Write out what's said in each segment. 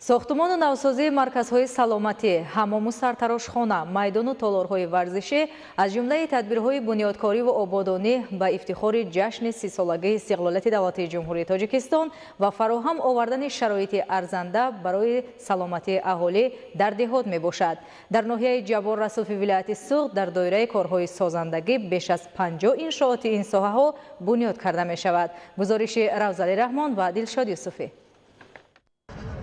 ساختمان نوسازی مرکزهای سلامتی، حمام و سرتراشخانه، میدان و تالارهای ورزشی از جمله تدبیرهای بنیادکاری و آبادانی به افتخار جشن 30 سالگی استقلالیت دولت جمهوری تاجیکستان و فراهم آوردن شرایط ارزنده برای سلامتی اهالی در دهات می باشد. در ناحیه جبار رسولوی ولایت سوغد در دایره کارهای سازندگی بیش از 50 انشاءات این ساحه ها بنیاد کرده می شود. گزارش روزعلی رحمان و دلشاد یوسفی.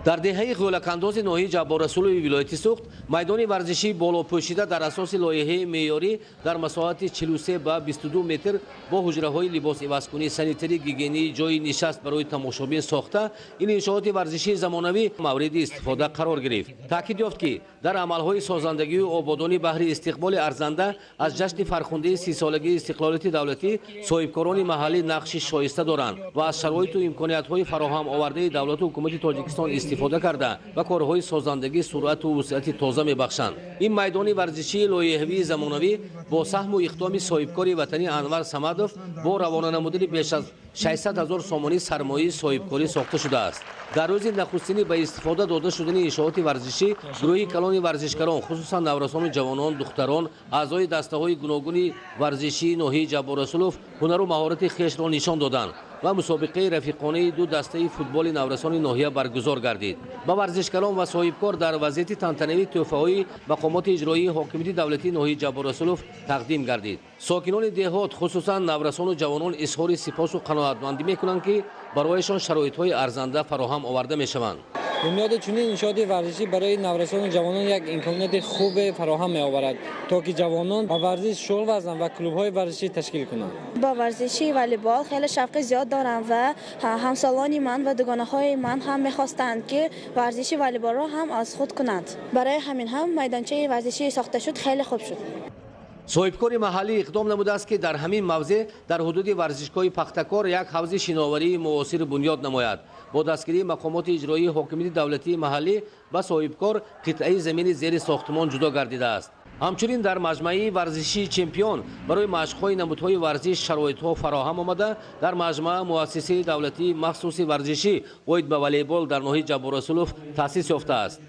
در دهه غӯлакандози ноҳияи ҷабор расулови ولایت سوغد майдони варзишии болопӯшида дар асоси лоиҳаи меъёрӣ дар масоҳати 43 ба 22 метр бо ҳуҷраҳои либосиваскунӣ, санитарӣ, гигиенӣ, ҷойи нишаст барои тамошобин сохта ин иншооти варзишии замонавӣ мавриди истифода қарор гирифт. таъкид ёфт ки дар амалҳои созандагию ободонӣ баҳри истиқболи арзанда аз ҷашни фархундии 30 солагии истиқлолияти давлатӣ соҳибкорони маҳаллӣ нақши шоиста доранд ва аз шароиту имкониятҳои фароҳам овардаи давлату ҳукумати Тоҷикистон истифода карда ва корҳои созандагӣ суръату вусъати тоза мебахшанд. ин майдони варзишии лоиҳавии замонавӣ бо саҳму иқдоми соҳибкори ватанӣ Анвар Самадов бо равона намудани беш аз 600 000 сомонӣ сармояи соҳибкорӣ сохта шудааст. дар рӯзи нахустини ба истифода дода шудани иншооти варзишӣ гурӯҳи калони варзишгарон, хусусан наврасону ҷавонон, духтарон, аъзои дастаҳои гуногуни варзишии ноҳияи Ҷабор Расулов ҳунару маҳорати хешро нишон доданд ва мусобиқаи рафиқонаи ду дастаи футболи наврасони ноҳия баргузор гардид. ба варзишгарон ва соҳибкор дар вазъияти тантанавӣ тӯҳфаҳои мақомоти иҷроии ҳокимияти давлатии ноҳияи Ҷабор Расулов тақдим гардид. сокинони деҳот, хусусан наврасону ҷавонон изҳори сипосу қаноатмандӣ мекунанд ки барояшон шароитҳои арзанда фароҳам оварда мешаванд. бунёди чунин иншооти варзишӣ барои наврасону ҷавонон як имконияти хубе фароҳам меоварад, то ки ҷавонон ба варзиш шуғл варзанд ва клубҳои варзишӣ ташкил кунанд. ба варзиши волейбол хеле шавқи зиёд дорам ва ҳамсолони ман ва дугонаҳои ман ҳам мехостанд ки варзиши волейболро ҳам аз худ кунанд. барои ҳамин ҳам майдончаи варзишӣ сохта шуд, хеле хуб шуд. соҳибкори маҳаллӣ иқдом намудааст ки дар ҳамин мавзеъ дар ҳудуди варзишгоҳи пахтакор як ҳавзи шиноварии муосир бунёд намояд. бо дастгирии мақомоти иҷроии ҳокимияти давлатии маҳаллӣ ба соҳибкор қитъаи замини зери сохтмон ҷудо гардидааст. ҳамчунин дар маҷмаи варзишии чемпион барои машқҳои намудҳои варзиш шароитҳо фароҳам омада дар маҷмӯа муассисаи давлатии махсуси варзишӣ оид ба волейбол дар ноҳияи Ҷабор Расулов таъсис ёфтааст.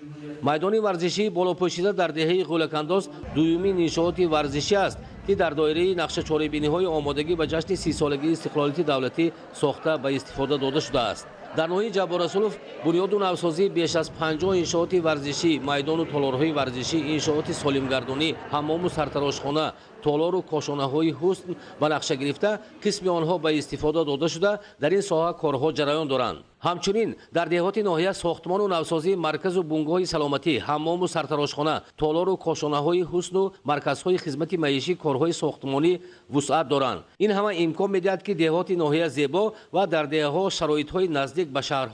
майдони варзишии болопӯшида дар деҳаи Ғӯлакандоз дуюмин иншооти варзишӣ аст ки дар доираи нақшачорабиниҳои омодагӣ ба ҷашни 30 солагии истиқлолияти давлатӣ сохта ба истифода дода шудааст. дар ноҳияи Ҷабор Расулов бунёду навсозии беш аз 50 иншооти варзишӣ, майдону толорҳои варзишӣ, иншооти солимгардонӣ, ҳаммому сартарошхона, толору кошонаҳои ҳусн ба нақша гирифта қисми онҳо ба истифода дода шуда дар ин соҳа корҳо ҷараён доранд. ҳамчунин дар деҳоти ноҳия сохтмону навсозии марказу бунгоҳи саломатӣ, ҳаммому сартарошхона, толору кошонаҳои ҳусну марказҳои хизмати маишӣ корҳои сохтмонӣ вусъат доранд. ин ҳама имкон медиҳад ки деҳоти ноҳия зебо ва дар деҳаҳо шароитҳои наздик ба шаҳрҳо